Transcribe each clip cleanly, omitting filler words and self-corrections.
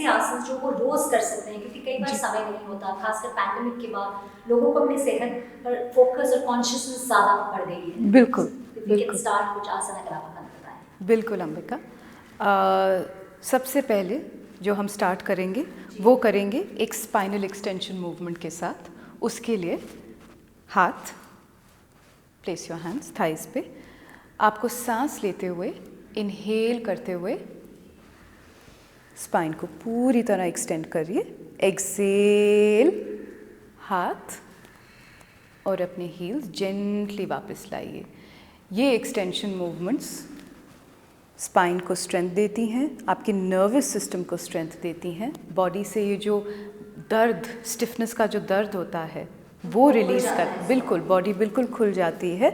ऐसे आसन जो वो रोज कर सकते हैं, क्योंकि कई बार समय नहीं होता, खासकर पैंडेमिक के बाद लोगों को अपनी सेहत पर फोकस और कॉन्शियसनेस ज़्यादा बढ़ गई है। बिल्कुल बिल्कुल स्टार्ट कुछ आसन अगर आप हमें बताएं। बिल्कुल अंबिका, सबसे पहले जो हम स्टार्ट करेंगे वो करेंगे एक स्पाइनल एक्सटेंशन मूवमेंट के साथ। उसके लिए हाथ, प्लेस योर हैंड्स थाइज पे। आपको सांस लेते हुए इनहेल करते हुए स्पाइन को पूरी तरह एक्सटेंड करिए। एक्सेल, हाथ और अपने हील्स जेंटली वापस लाइए। ये एक्सटेंशन मूवमेंट्स स्पाइन को स्ट्रेंथ देती हैं, आपके नर्वस सिस्टम को स्ट्रेंथ देती हैं। बॉडी से ये जो दर्द, स्टिफनेस का जो दर्द होता है वो रिलीज़ कर, बिल्कुल बॉडी बिल्कुल खुल जाती है।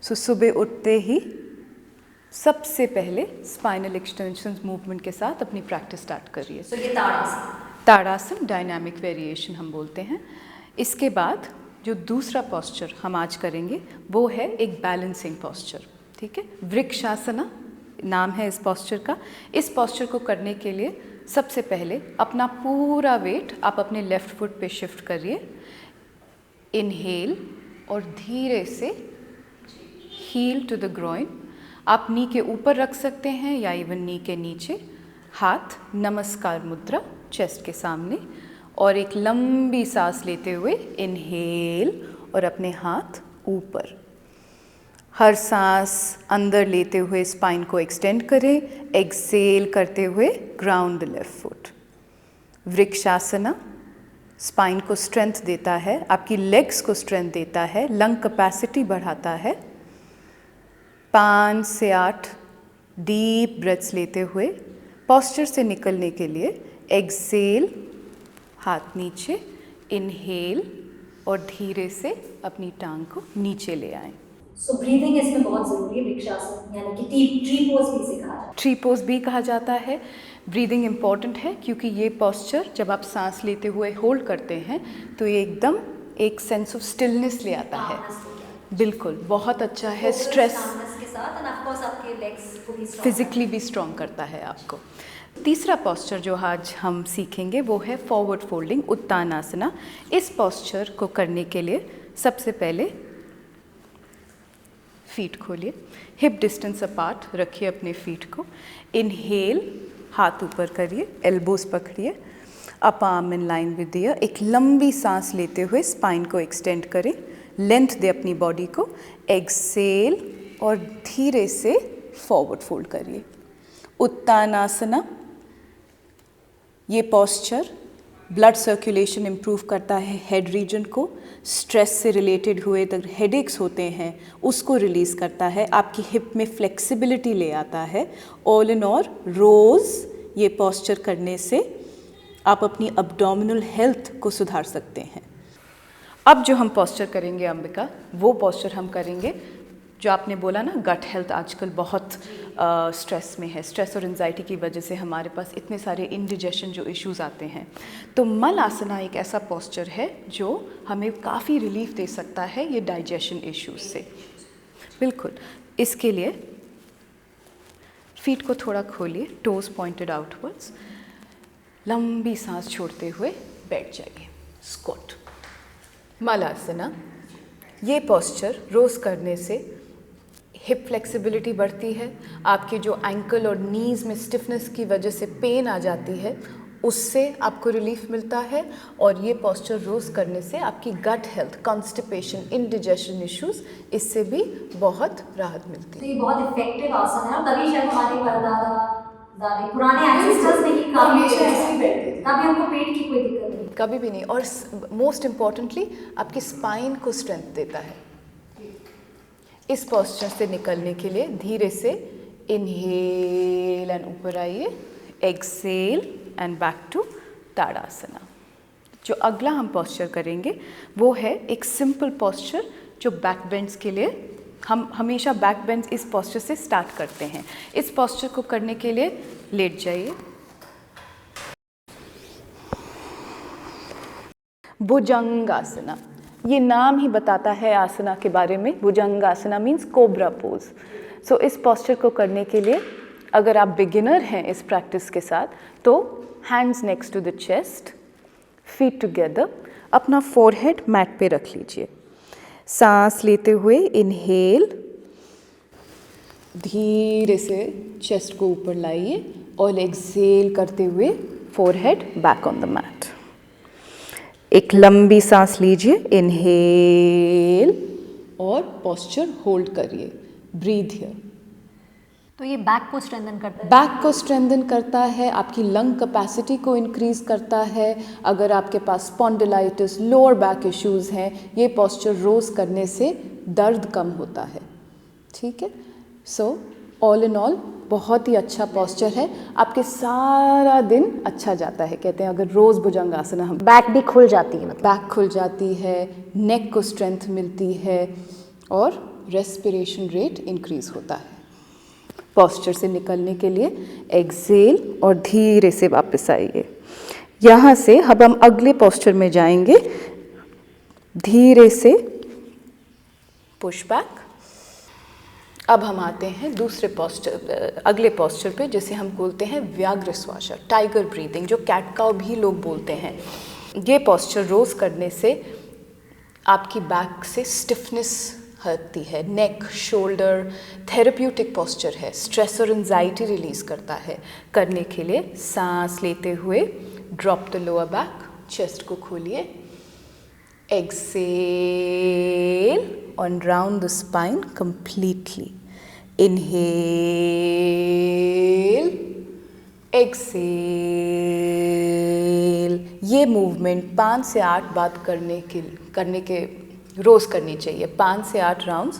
सो सुबह उठते ही सबसे पहले स्पाइनल एक्सटेंशन मूवमेंट के साथ अपनी प्रैक्टिस स्टार्ट करिए। सो ये ताड़ासन, ताड़ासन डायनामिक वेरिएशन हम बोलते हैं। इसके बाद जो दूसरा पोस्चर हम आज करेंगे वो है एक बैलेंसिंग पोस्चर, ठीक है। वृक्षासना नाम है इस पोस्चर का। इस पोस्चर को करने के लिए सबसे पहले अपना पूरा वेट आप अपने लेफ्ट फुट पे शिफ्ट करिए। इनहेल और धीरे से हील टू द ग्रोइन। आप नी के ऊपर रख सकते हैं या इवन नी के नीचे। हाथ नमस्कार मुद्रा चेस्ट के सामने, और एक लंबी सांस लेते हुए इनहेल और अपने हाथ ऊपर। हर सांस अंदर लेते हुए स्पाइन को एक्सटेंड करें। एक्सेल करते हुए ground the left foot. Vrikshasana spine को स्ट्रेंथ देता है, आपकी लेग्स को स्ट्रेंथ देता है, लंग कैपेसिटी बढ़ाता है। 5 से 8 डीप ब्रेथ्स लेते हुए पोस्चर से निकलने के लिए एक्सेल, हाथ नीचे, इनहेल और धीरे से अपनी टांग को नीचे ले आएं। सो ब्रीदिंग इसमें बहुत ज़रूरी है। वृक्षासन यानी कि ट्री पोज भी इसे कहा जाता है। ट्री पोज भी कहा जाता है। ब्रीदिंग इम्पॉर्टेंट है क्योंकि ये पोस्चर जब आप सांस लेते हुए होल्ड करते हैं तो ये एकदम एक सेंस ऑफ स्टिलनेस ले आता है। बिल्कुल बहुत अच्छा है। स्ट्रेस के साथ एंड ऑफ कोर्स आपके लेग्स को भी फिजिकली भी स्ट्रॉन्ग करता है आपको। तीसरा पोस्चर जो आज हम सीखेंगे वो है फॉरवर्ड फोल्डिंग उत्तानासना। इस पोस्चर को करने के लिए सबसे पहले फीट खोलिए, हिप डिस्टेंस अपार्ट रखिए अपने फीट को। इनहेल, हाथ ऊपर करिए, एल्बोज पकड़िए, up arm in line with year. एक लंबी सांस लेते हुए स्पाइन को एक्सटेंड करें, लेंथ दे अपनी बॉडी को। एक्सेल और धीरे से फॉरवर्ड फोल्ड करिए। उत्तानासना, ये पोस्चर ब्लड सर्कुलेशन इम्प्रूव करता है हेड रीजन को। स्ट्रेस से रिलेटेड हुए अगर हेडेक्स होते हैं उसको रिलीज़ करता है, आपकी हिप में फ्लेक्सिबिलिटी ले आता है। ऑल इन ऑल रोज़ ये पोस्चर करने से आप अपनी अब्डोमिनल हेल्थ को सुधार सकते हैं। अब जो हम पोस्चर करेंगे अंबिका, वो पोस्चर हम करेंगे जो आपने बोला ना, गट हेल्थ आजकल बहुत स्ट्रेस में है। स्ट्रेस और एंजाइटी की वजह से हमारे पास इतने सारे इंडिजेशन जो इश्यूज आते हैं। तो मल आसना एक ऐसा पोस्चर है जो हमें काफ़ी रिलीफ दे सकता है ये डाइजेशन इश्यूज से। बिल्कुल, इसके लिए फीट को थोड़ा खोलिए, टोज पॉइंटेड आउटवर्ड्स। लंबी सांस छोड़ते हुए बैठ जाइए, स्क्वाट। मल आसना, ये पोस्चर रोज़ करने से हिप फ्लेक्सिबिलिटी बढ़ती है। आपके जो एंकल और नीज़ में स्टिफनेस की वजह से पेन आ जाती है उससे आपको रिलीफ मिलता है। और ये पोस्चर रोज़ करने से आपकी gut health, constipation, indigestion issues, इससे भी बहुत राहत मिलती है। तो ये बहुत इफेक्टिव आसन है और तभी शायद हमारे परदादा पुराने एंसेस्टर्स ने ही कभी उनको पेट की कोई दिक्कत नहीं, कभी भी नहीं। और मोस्ट इम्पॉर्टेंटली आपकी स्पाइन को स्ट्रेंथ देता है। इस पोस्चर से निकलने के लिए धीरे से इनहेल एंड ऊपर आइए, एक्सेल एंड बैक टू ताड़ासना। जो अगला हम पोस्चर करेंगे वो है एक सिंपल पोस्चर जो बैक बेंड्स के लिए हम हमेशा बैक बेंड्स इस पोस्चर से स्टार्ट करते हैं। इस पोस्चर को करने के लिए लेट जाइए। भुजंगासना, ये नाम ही बताता है आसना के बारे में। Bhujangasana means cobra pose. So इस पोस्चर को करने के लिए अगर आप बिगिनर हैं इस प्रैक्टिस के साथ तो hands next to the chest, feet together, अपना फोरहेड मैट पे रख लीजिए। सांस लेते हुए इनहेल, धीरे से चेस्ट को ऊपर लाइए और एक्सहेल करते हुए forehead back on the mat. एक लंबी सांस लीजिए, इनहेल, और पोस्चर होल्ड करिए, ब्रीथ हियर। तो ये बैक को स्ट्रेंथन करता है? बैक को स्ट्रेंथन करता है, आपकी लंग कैपेसिटी को इंक्रीज करता है। अगर आपके पास स्पॉन्डिलाइटिस, लोअर बैक इश्यूज हैं, ये पोस्चर रोज करने से दर्द कम होता है। ठीक है, सो ऑल इन ऑल बहुत ही अच्छा पोस्चर है, आपके सारा दिन अच्छा जाता है। कहते हैं अगर रोज भुजंगासन हम, बैक भी खुल जाती है, मतलब बैक खुल जाती है, नेक को स्ट्रेंथ मिलती है और रेस्पिरेशन रेट इंक्रीज होता है। पोस्चर से निकलने के लिए एक्सहेल और धीरे से वापस आइए। यहाँ से अब हम अगले पोस्चर में जाएंगे, धीरे से पुश बैक। अब हम आते हैं दूसरे पोस्चर, अगले पोस्चर पे, जिसे हम बोलते हैं व्याघ्र श्वास, टाइगर ब्रीदिंग, जो कैट काउ भी लोग बोलते हैं। ये पोस्चर रोज करने से आपकी बैक से स्टिफनेस हटती है, नेक, शोल्डर, थेरेप्यूटिक पोस्चर है, स्ट्रेस और एंजाइटी रिलीज करता है। करने के लिए सांस लेते हुए drop the lower back, chest को खोलिए, exhale and round the spine completely. Inhale, exhale. ये मूवमेंट 5 से 8 बार करने के रोज़ करनी चाहिए। 5 से 8 राउंड्स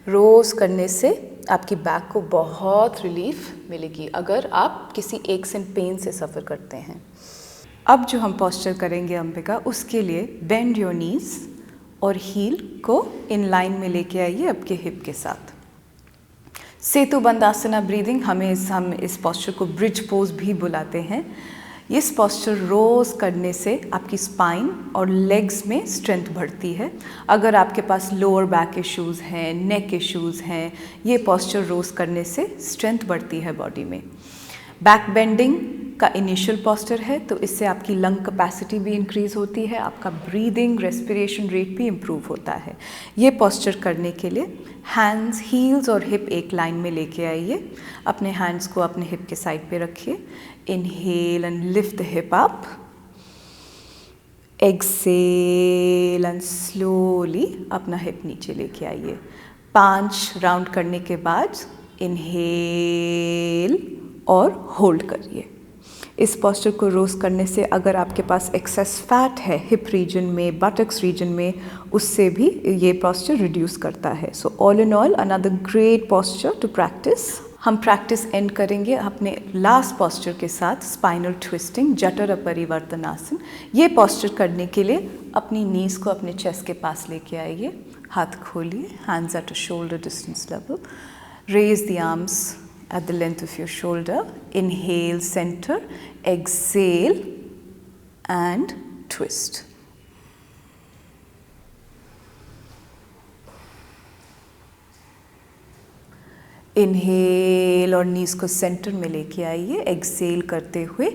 रोज़ करने से आपकी बैक को बहुत रिलीफ मिलेगी अगर आप किसी एक्स एंड पेन से सफ़र करते हैं। अब जो हम पोस्चर करेंगे अंबिका, उसके लिए बेंड योर नीज और हील को इन लाइन में लेके आइए आपके हिप के साथ। सेतु बंदासना ब्रीदिंग, हम इस पोस्चर को ब्रिज पोज भी बुलाते हैं। इस पोस्चर रोज़ करने से आपकी स्पाइन और लेग्स में स्ट्रेंथ बढ़ती है। अगर आपके पास लोअर बैक इश्यूज़ हैं, नेक इश्यूज़ हैं, ये पोस्चर रोज़ करने से स्ट्रेंथ बढ़ती है बॉडी में। बैक बेंडिंग का इनिशियल पोस्चर है, तो इससे आपकी लंग कैपेसिटी भी इंक्रीज़ होती है, आपका ब्रीदिंग, रेस्पिरेशन रेट भी इम्प्रूव होता है। ये पोस्चर करने के लिए हैंड्स, हील्स और हिप एक लाइन में लेके आइए। अपने हैंड्स को अपने हिप के साइड पे रखिए। Inhale and lift the hip up, exhale and slowly अपना हिप नीचे लेके आइए। 5 राउंड करने के बाद इनहेल और होल्ड करिए। इस पोस्चर को रोज़ करने से अगर आपके पास एक्सेस फैट है हिप रीजन में, बटक्स रीजन में, उससे भी ये पोस्चर रिड्यूस करता है। So all in all another great posture to practice. हम प्रैक्टिस एंड करेंगे अपने लास्ट पोस्चर के साथ, स्पाइनल ट्विस्टिंग, जठर परिवर्तनासन। ये पोस्चर करने के लिए अपनी नीज को अपने चेस्ट के पास लेके आइए, हाथ खोलिए, hands at a shoulder distance level, raise the arms at the length of your shoulder. Inhale, center, exhale and twist. Inhale और नीज को सेंटर में लेके आइए, एक्सेल करते हुए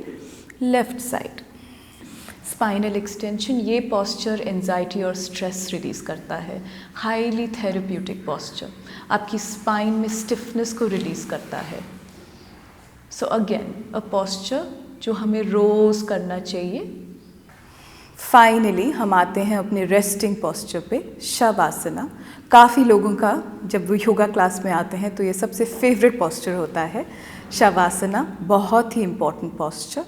लेफ्ट साइड। स्पाइनल एक्सटेंशन, ये पोस्चर एंजाइटी और स्ट्रेस रिलीज करता है। हाईली थेरेप्यूटिक पोस्चर, आपकी स्पाइन में स्टिफनेस को रिलीज करता है। सो अगेन अ पोस्चर जो हमें रोज करना चाहिए। फाइनली हम आते हैं अपने रेस्टिंग पोस्चर पे, शवासना। काफ़ी लोगों का जब वो योगा क्लास में आते हैं तो ये सबसे फेवरेट पोस्चर होता है। शवासना बहुत ही important posture.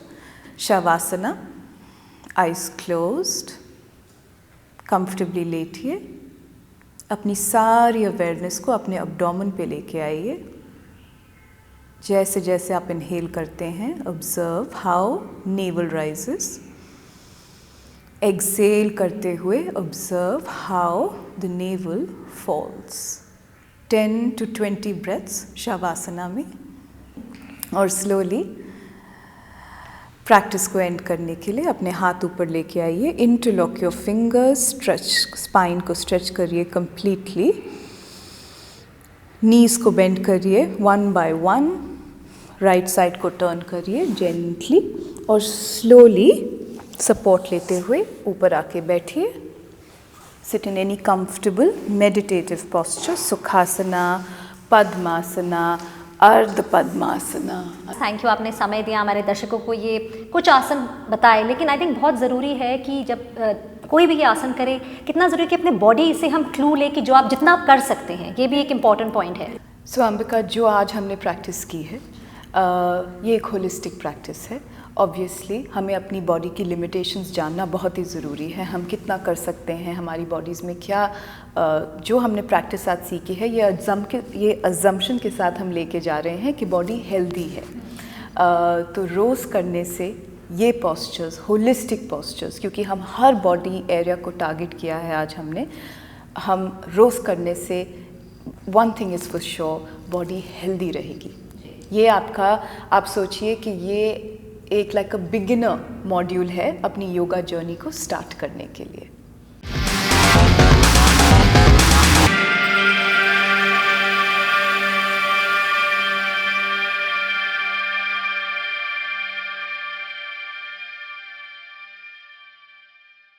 शवासना, eyes closed, comfortably लेटिए, अपनी सारी अवेयरनेस को अपने एब्डोमेन पे लेके आइए। जैसे जैसे आप इनहेल करते हैं, observe how navel rises. Exhale करते हुए observe how the navel falls. 10 to 20 breaths shavasana में। और स्लोली प्रैक्टिस को एंड करने के लिए अपने हाथ ऊपर लेके आइए, interlock your fingers, stretch, spine को स्ट्रेच करिए कंप्लीटली, नीज को बेंड करिए 1 by 1, राइट साइड को टर्न करिए जेंटली और स्लोली सपोर्ट लेते हुए ऊपर आके बैठिए। Sit in any comfortable meditative posture, Sukhasana, padmasana, अर्ध पद्मासना। थैंक यू, आपने समय दिया हमारे दर्शकों को, ये कुछ आसन बताए, लेकिन आई थिंक बहुत ज़रूरी है कि जब कोई भी ये आसन करे, कितना ज़रूरी है कि अपने बॉडी से हम क्लू ले कि जो आप जितना आप कर सकते हैं, ये भी एक इम्पॉर्टेंट पॉइंट है। सो अंबिका, जो आज हमने प्रैक्टिस की है ये एक होलिस्टिक प्रैक्टिस है। ऑब्वियसली हमें अपनी बॉडी की लिमिटेशंस जानना बहुत ही ज़रूरी है, हम कितना कर सकते हैं, हमारी बॉडीज़ में क्या जो हमने प्रैक्टिस आज सीखी है ये अजम्पशन के साथ हम लेके जा रहे हैं कि बॉडी हेल्दी है। तो रोज़ करने से ये पॉस्चर्स, होलिस्टिक पॉस्चर्स, क्योंकि हम हर बॉडी एरिया को टारगेट किया है आज हमने, हम रोज़ करने से one thing is for sure, body healthy रहेगी। ये आपका, आप सोचिए कि ये एक लाइक अ बिगिनर मॉड्यूल है अपनी योगा जर्नी को स्टार्ट करने के लिए।